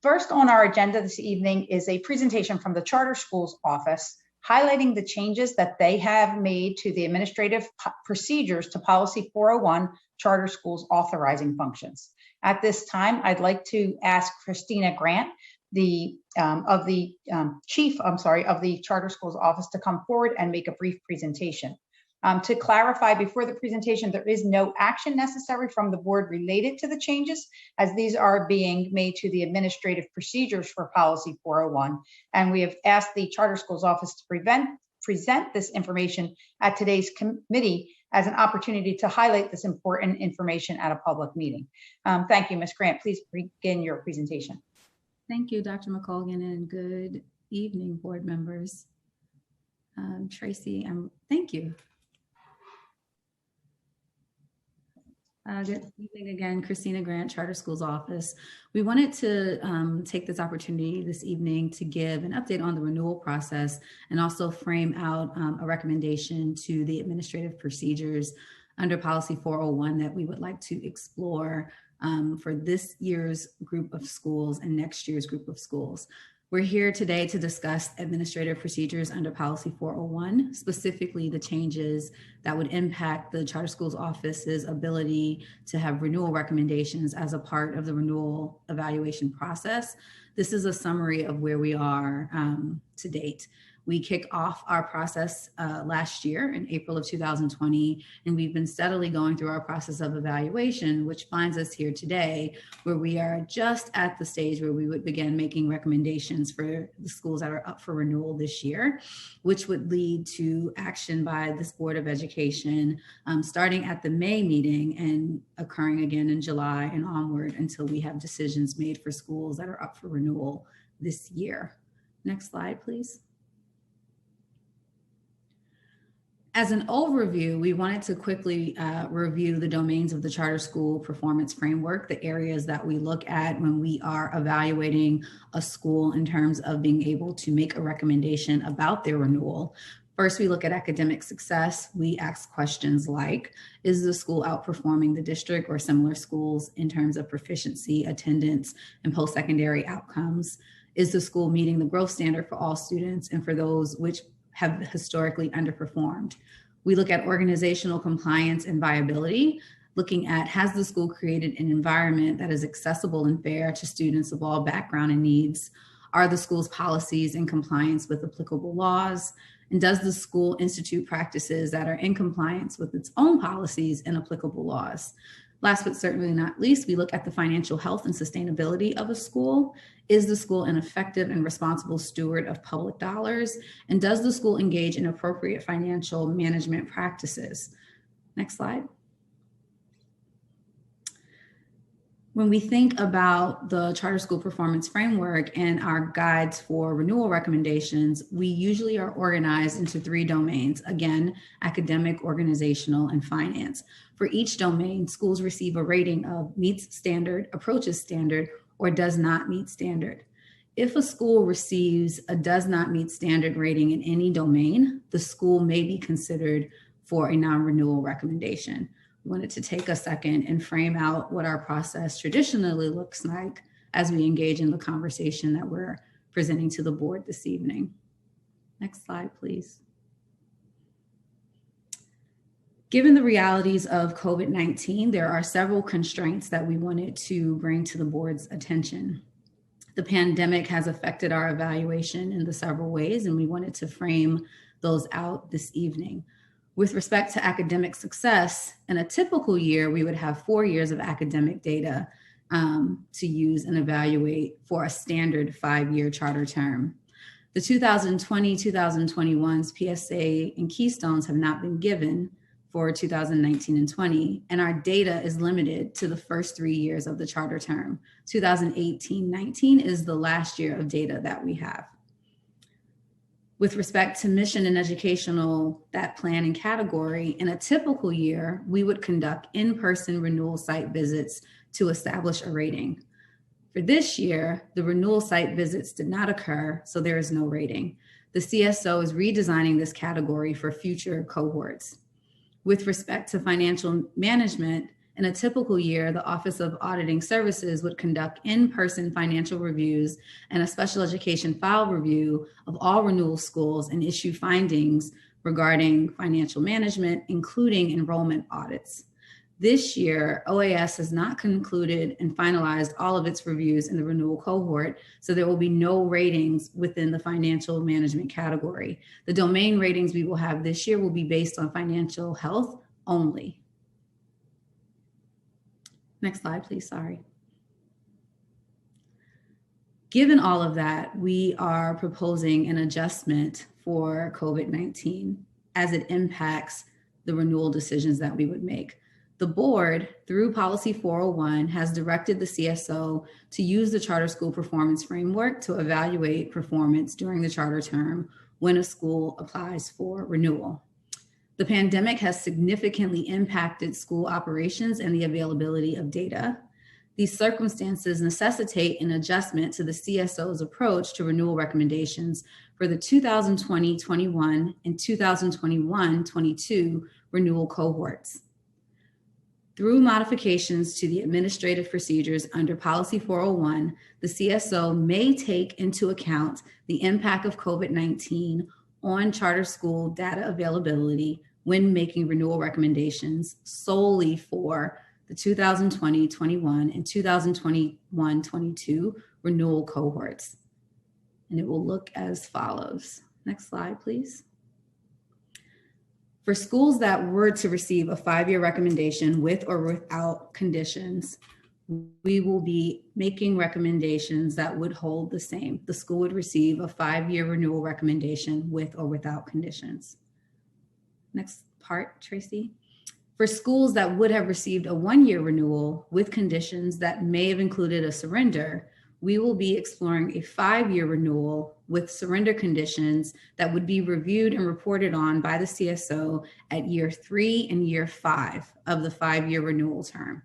First on our agenda this evening is a presentation from the Charter Schools Office highlighting the changes that they have made to the administrative procedures to Policy 401, Charter Schools Authorizing Functions. At this time, I'd like to ask Christina Grant, the chief of the Charter Schools Office, to come forward and make a brief presentation. To clarify before the presentation, there is no action necessary from the board related to the changes, as these are being made to the administrative procedures for Policy 401. And we have asked the Charter Schools Office to present this information at today's committee as an opportunity to highlight this important information at a public meeting. Thank you, Ms. Grant. Please begin your presentation. Thank you, Dr. McColgan, and good evening, board members. Tracy, thank you. Good evening again, Christina Grant, Charter Schools Office. We wanted to take this opportunity this evening to give an update on the renewal process and also frame out a recommendation to the administrative procedures under Policy 401 that we would like to explore for this year's group of schools and next year's group of schools. We're here today to discuss administrative procedures under Policy 401, specifically the changes that would impact the Charter Schools Office's ability to have renewal recommendations as a part of the renewal evaluation process. This is a summary of where we are to date. We kicked off our process last year in April of 2020, and we've been steadily going through our process of evaluation, which finds us here today, where we are just at the stage where we would begin making recommendations for the schools that are up for renewal this year, which would lead to action by this Board of Education starting at the May meeting and occurring again in July and onward until we have decisions made for schools that are up for renewal this year. Next slide, please. As an overview, we wanted to quickly review the domains of the Charter School Performance Framework, the areas that we look at when we are evaluating a school in terms of being able to make a recommendation about their renewal. First, we look at academic success. We ask questions like, is the school outperforming the district or similar schools in terms of proficiency, attendance, and post-secondary outcomes? Is the school meeting the growth standard for all students and for those which have historically underperformed? We look at organizational compliance and viability, looking at, has the school created an environment that is accessible and fair to students of all background and needs? Are the school's policies in compliance with applicable laws? And does the school institute practices that are in compliance with its own policies and applicable laws? Last but certainly not least, we look at the financial health and sustainability of a school. Is the school an effective and responsible steward of public dollars? And does the school engage in appropriate financial management practices? Next slide. When we think about the Charter School Performance Framework and our guides for renewal recommendations, we usually are organized into three domains. Again, academic, organizational, and finance. For each domain, schools receive a rating of meets standard, approaches standard, or does not meet standard. If a school receives a does not meet standard rating in any domain, the school may be considered for a non-renewal recommendation. We wanted to take a second and frame out what our process traditionally looks like as we engage in the conversation that we're presenting to the board this evening. Next slide, please. Given the realities of COVID-19, there are several constraints that we wanted to bring to the board's attention. The pandemic has affected our evaluation in the several ways, and we wanted to frame those out this evening. With respect to academic success, in a typical year, we would have 4 years of academic data to use and evaluate for a standard 5-year charter term. The 2020-2021's PSA and Keystones have not been given for 2019 and 20, and our data is limited to the first 3 years of the charter term. 2018-19 is the last year of data that we have. With respect to mission and educational, that plan and category, in a typical year, we would conduct in-person renewal site visits to establish a rating. For this year, the renewal site visits did not occur, so there is no rating. The CSO is redesigning this category for future cohorts. With respect to financial management, In a typical year, the Office of Auditing Services would conduct in-person financial reviews and a special education file review of all renewal schools and issue findings regarding financial management, including enrollment audits. This year, OAS has not concluded and finalized all of its reviews in the renewal cohort, so there will be no ratings within the financial management category. The domain ratings we will have this year will be based on financial health only. Next slide, please, sorry. Given all of that, we are proposing an adjustment for COVID-19 as it impacts the renewal decisions that we would make. The board, through Policy 401, has directed the CSO to use the Charter School Performance Framework to evaluate performance during the charter term when a school applies for renewal. The pandemic has significantly impacted school operations and the availability of data. These circumstances necessitate an adjustment to the CSO's approach to renewal recommendations for the 2020-21 and 2021-22 renewal cohorts. Through modifications to the administrative procedures under Policy 401, the CSO may take into account the impact of COVID-19 on charter school data availability when making renewal recommendations solely for the 2020-21 and 2021-22 renewal cohorts. And it will look as follows. Next slide, please. For schools that were to receive a 5-year recommendation with or without conditions, we will be making recommendations that would hold the same. The school would receive a 5-year renewal recommendation with or without conditions. Next part, Tracy. For schools that would have received a 1-year renewal with conditions that may have included a surrender, we will be exploring a 5-year renewal with surrender conditions that would be reviewed and reported on by the CSO at year 3 and year 5 of the 5-year renewal term.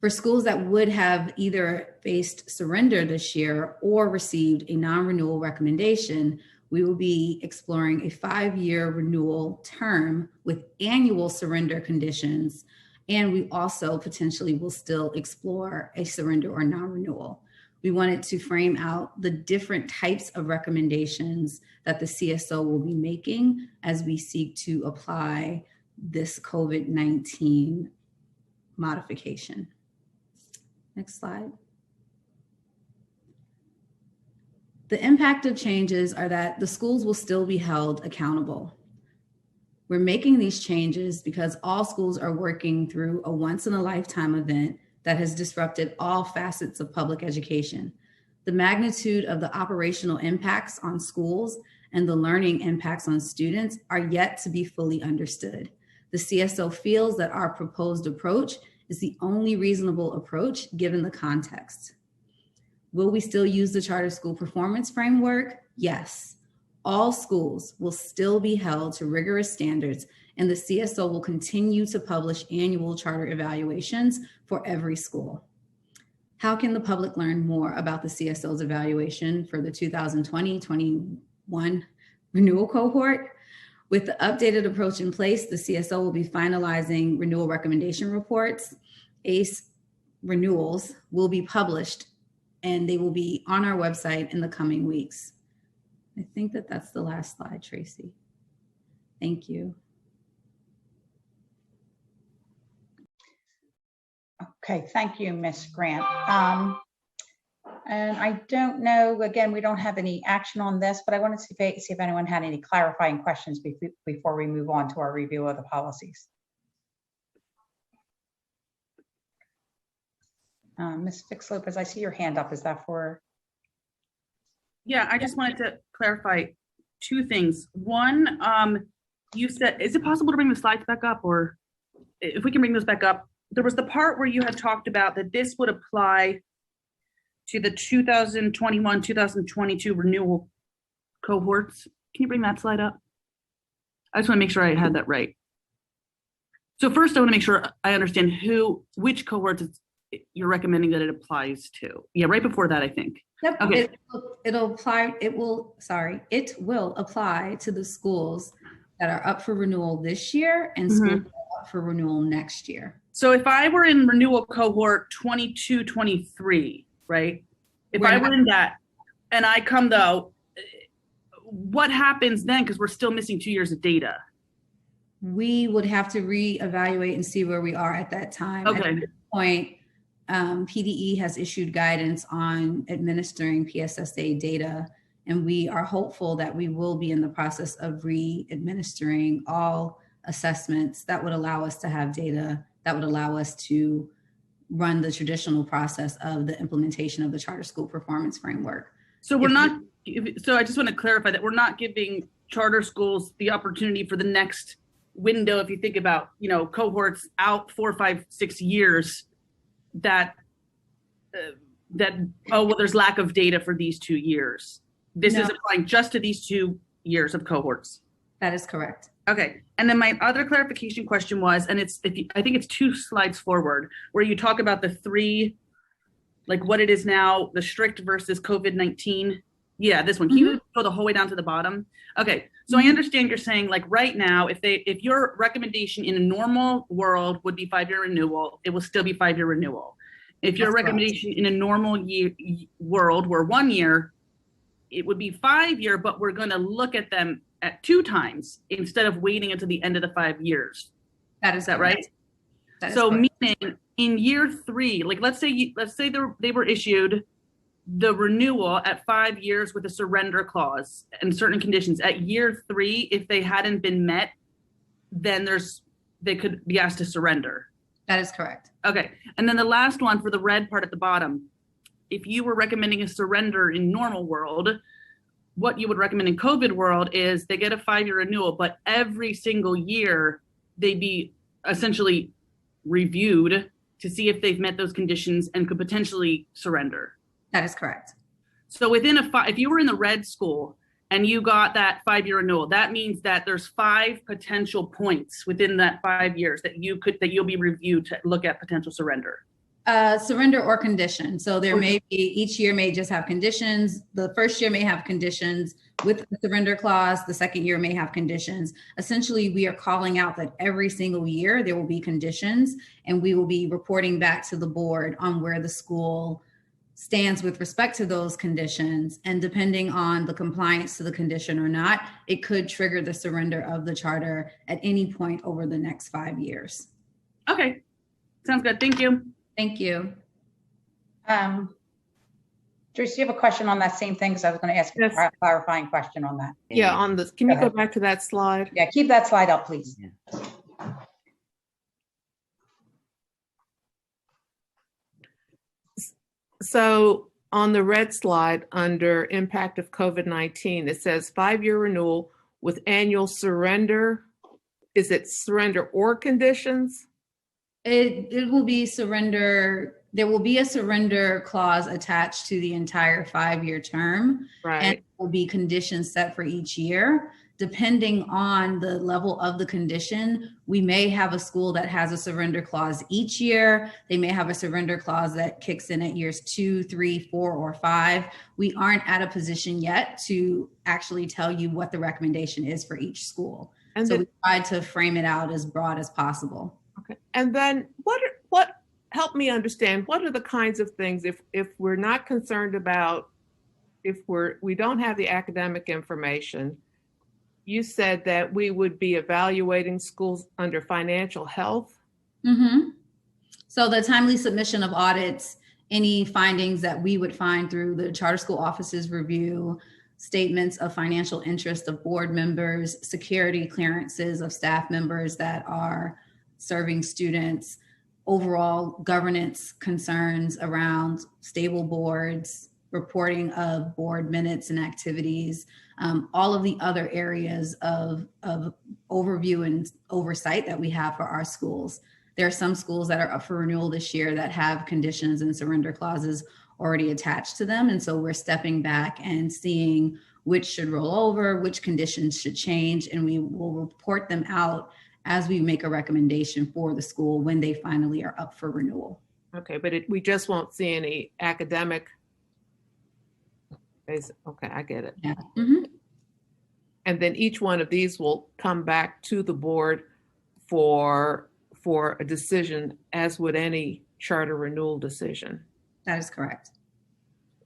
For schools that would have either faced surrender this year or received a non-renewal recommendation, we will be exploring a 5-year renewal term with annual surrender conditions. And we also potentially will still explore a surrender or non-renewal. We wanted to frame out the different types of recommendations that the CSO will be making as we seek to apply this COVID-19 modification. Next slide. The impact of changes are that the schools will still be held accountable. We're making these changes because all schools are working through a once-in-a-lifetime event that has disrupted all facets of public education. The magnitude of the operational impacts on schools and the learning impacts on students are yet to be fully understood. The CSO feels that our proposed approach is the only reasonable approach given the context. Will we still use the Charter School Performance Framework? Yes. All schools will still be held to rigorous standards, and the CSO will continue to publish annual charter evaluations for every school. How can the public learn more about the CSO's evaluation for the 2020-21 renewal cohort? With the updated approach in place, the CSO will be finalizing renewal recommendation reports. ACE renewals will be published, and they will be on our website in the coming weeks. I think that that's the last slide, Tracy. Thank you. Okay, thank you, Ms. Grant. And I don't know, again, we don't have any action on this, but I wanted to see if anyone had any clarifying questions before we move on to our review of the policies. Ms. Fix-Lopez, I see your hand up. Is that for? Yeah, I just wanted to clarify 2 things. One, you said, is it possible to bring the slides back up, or if we can bring those back up? There was the part where you had talked about that this would apply to the 2021-2022 renewal cohorts. Can you bring that slide up? I just want to make sure I had that right. So first, I want to make sure I understand which cohorts you're recommending that it applies to. Yeah, right before that, I think. Yep. Okay. It will apply to the schools that are up for renewal this year and Mhm. schools that are up for renewal next year. So if I were in renewal cohort 22, 23, right? If We're I not- were in that and I come though, what happens then? Because we're still missing 2 years of data. We would have to reevaluate and see where we are at that time. Okay. At this point, PDE has issued guidance on administering PSSA data, and we are hopeful that we will be in the process of re-administering all assessments that would allow us to have data that would allow us to run the traditional process of the implementation of the charter school performance framework. So we're If not, so I just want to clarify that we're not giving charter schools the opportunity for the next window. If you think about, cohorts out 4, 5, 6 years that, there's lack of data for these 2 years. This No. is applying just to these 2 years of cohorts. That is correct. Okay. And then my other clarification question was, and I think it's 2 slides forward, where you talk about the 3, like what it is now, the strict versus COVID-19. Yeah, this one. Can you go the whole way down to the bottom? Okay. So I understand you're saying, like, right now, if your recommendation in a normal world would be 5-year renewal, it will still be 5-year renewal. If your That's correct. recommendation in a normal world were 1 year, it would be 5-year, but we're going to look at them at 2 times instead of waiting until the end of the 5 years. That is Is that right? correct. That is So correct. meaning in year 3, like let's say they were issued the renewal at 5 years with a surrender clause and certain conditions. At year 3, if they hadn't been met, then they could be asked to surrender. That is correct. Okay. And then the last one for the red part at the bottom, if you were recommending a surrender in normal world, what you would recommend in COVID world is they get a 5-year renewal, but every single year they be essentially reviewed to see if they've met those conditions and could potentially surrender. That is correct. So if you were in the red school and you got that 5-year renewal, that means that there's 5 potential points within that 5 years that you'll be reviewed to look at potential surrender. Surrender or condition. So there may be, each year may just have conditions. The first year may have conditions with the surrender clause. The second year may have conditions. Essentially, we are calling out that every single year there will be conditions, and we will be reporting back to the board on where the school stands with respect to those conditions. And depending on the compliance to the condition or not, it could trigger the surrender of the charter at any point over the next 5 years. Okay. Sounds good. Thank you. Thank you. Joyce, do you have a question on that same thing? Because I was going to ask Yes. a clarifying question on that. Yeah, on the, can Go you go ahead. back to that slide? Yeah, keep that slide up, please. So on the red slide under impact of COVID-19, it says 5-year renewal with annual surrender. Is it surrender or conditions? It will be surrender. There will be a surrender clause attached to the entire 5-year term, and Right. it will be conditions set for each year. Depending on the level of the condition, we may have a school that has a surrender clause each year. They may have a surrender clause that kicks in at years 2, 3, 4, or 5. We aren't at a position yet to actually tell you what the recommendation is for each school. And So then, we tried to frame it out as broad as possible. okay. And then what help me understand, what are the kinds of things if we're not concerned about, if we don't have the academic information? You said that we would be evaluating schools under financial health. Mm-hmm. So the timely submission of audits, any findings that we would find through the charter school office's review, statements of financial interest of board members, security clearances of staff members that are serving students, overall governance concerns around stable boards, reporting of board minutes and activities, all of the other areas of overview and oversight that we have for our schools. There are some schools that are up for renewal this year that have conditions and surrender clauses already attached to them. And so we're stepping back and seeing which should roll over, which conditions should change, and we will report them out as we make a recommendation for the school when they finally are up for renewal. Okay, but we just won't see any academic. Okay, I get it. Yeah. Mm-hmm. And then each one of these will come back to the board for a decision, as would any charter renewal decision. That is correct.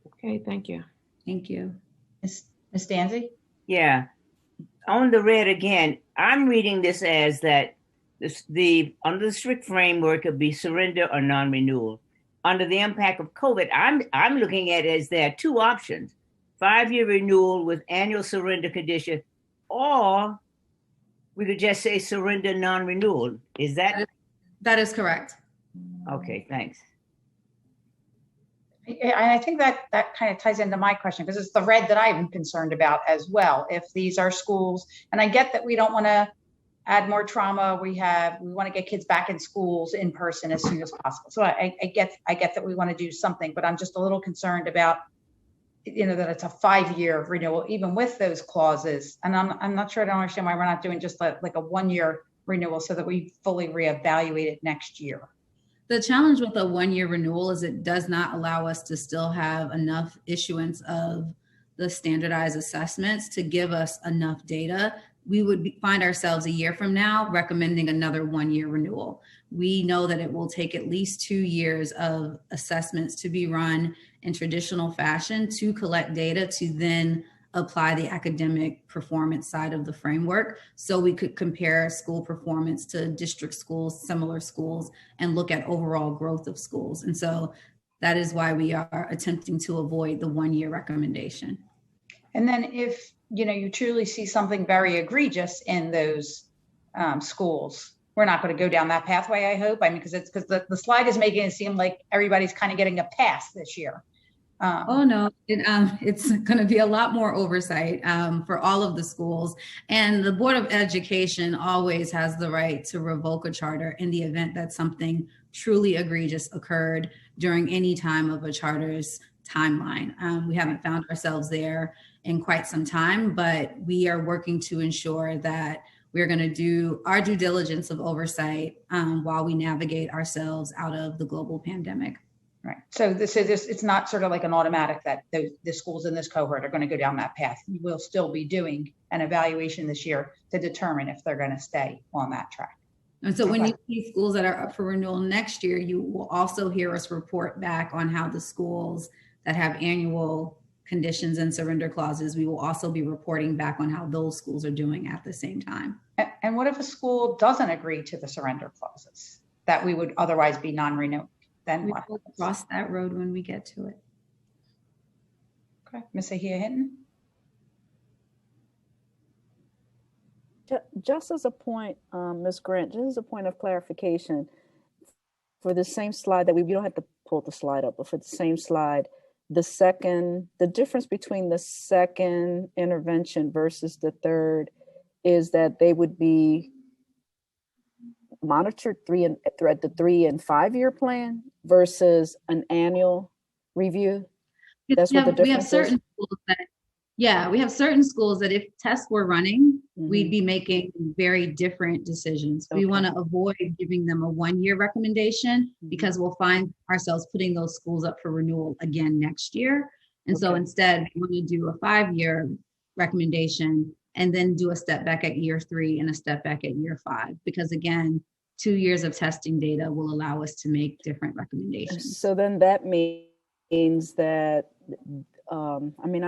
Okay, thank you. Thank you. Ms. Danzy? Yeah, on the red again, I'm reading this as that under the strict framework could be surrender or non-renewal. Under the impact of COVID, I'm looking at it as there are two options: 5-year renewal with annual surrender condition, or we could just say surrender non-renewal. Is that? That is correct. Okay, thanks. And I think that kind of ties into my question, because it's the red that I'm concerned about as well. If these are schools, and I get that we don't want to add more trauma, we want to get kids back in schools in person as soon as possible. So I get that we want to do something, but I'm just a little concerned about, that it's a 5-year renewal, even with those clauses. And I'm not sure, I don't understand why we're not doing just like a 1-year renewal so that we fully reevaluate it next year. The challenge with a 1-year renewal is it does not allow us to still have enough issuance of the standardized assessments to give us enough data. We would find ourselves a year from now recommending another 1-year renewal. We know that it will take at least 2 years of assessments to be run in traditional fashion to collect data to then apply the academic performance side of the framework, so we could compare school performance to district schools, similar schools, and look at overall growth of schools. And so that is why we are attempting to avoid the 1-year recommendation. And then if you truly see something very egregious in those schools, we're not going to go down that pathway, I hope. I mean, because the slide is making it seem like everybody's kind of getting a pass this year. Oh no, it's going to be a lot more oversight for all of the schools. And the Board of Education always has the right to revoke a charter in the event that something truly egregious occurred during any time of a charter's timeline. We haven't found ourselves there in quite some time, but we are working to ensure that we're going to do our due diligence of oversight while we navigate ourselves out of the global pandemic. Right. So this it's not sort of like an automatic that the schools in this cohort are going to go down that path. We'll still be doing an evaluation this year to determine if they're going to stay on that track. And so when you see schools that are up for renewal next year, you will also hear us report back on how the schools that have annual conditions and surrender clauses, we will also be reporting back on how those schools are doing at the same time. And what if a school doesn't agree to the surrender clauses that we would otherwise be non-renewing? Then We what? will cross that road when we get to it. Okay, Ms. Ahia Hinton. Just as a point, Ms. Grant, just as a point of clarification, for the same slide that we don't have to pull the slide up, but for the same slide, the difference between the second intervention versus the third is that they would be monitored at the 3 and 5 year plan versus an annual review. That's what the difference we have certain is. schools that, we have certain schools that if tests were running, we'd be making very different decisions. We want to avoid giving them a 1-year recommendation because we'll find ourselves putting those schools up for renewal again next year. And so instead, we want to do a 5-year recommendation and then do a step back at year 3 and a step back at year 5, because again, 2 years of testing data will allow us to make different recommendations. So then that means that, I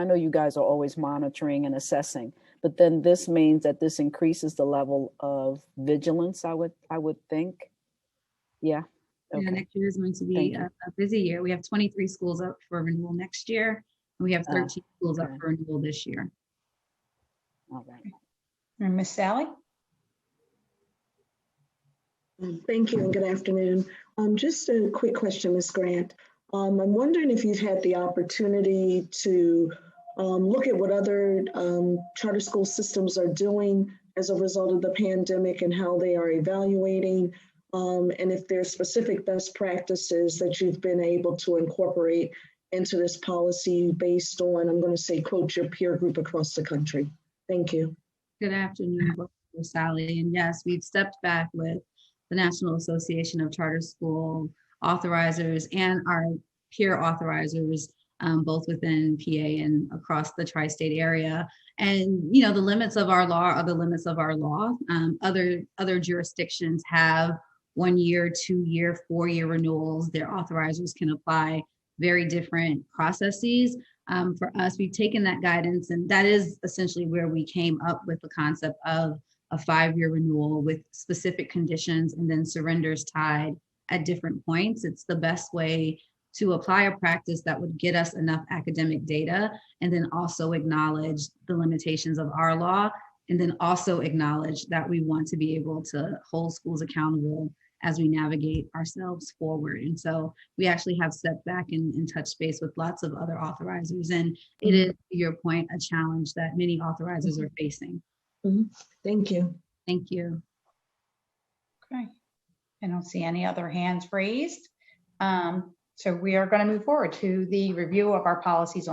know you guys are always monitoring and assessing, but then this means that this increases the level of vigilance, I would think. Yeah. Okay. Yeah, next year is going to be a busy year. We have 23 schools up for renewal next year, and we have 13 schools up for renewal this year. All right. And Ms. Sally? Thank you and good afternoon. Just a quick question, Ms. Grant. I'm wondering if you've had the opportunity to look at what other charter school systems are doing as a result of the pandemic and how they are evaluating, and if there's specific best practices that you've been able to incorporate into this policy based on, I'm going to say, quote, your peer group across the country. Thank you. Good afternoon, Sally. And yes, we've stepped back with the National Association of Charter School Authorizers and our peer authorizers both within PA and across the tri-state area. And, you know, the limits of our law are the limits of our law. Other jurisdictions have 1 year, 2 year, 4 year renewals. Their authorizers can apply very different processes. For us, we've taken that guidance, and that is essentially where we came up with the concept of a 5-year renewal with specific conditions and then surrenders tied at different points. It's the best way to apply a practice that would get us enough academic data and then also acknowledge the limitations of our law, and then also acknowledge that we want to be able to hold schools accountable as we navigate ourselves forward. And so we actually have stepped back and touched base with lots of other authorizers. And it is, to your point, a challenge that many authorizers are facing. Thank you. Thank you. Okay. I don't see any other hands raised. So we are going to move forward to the review of our policies on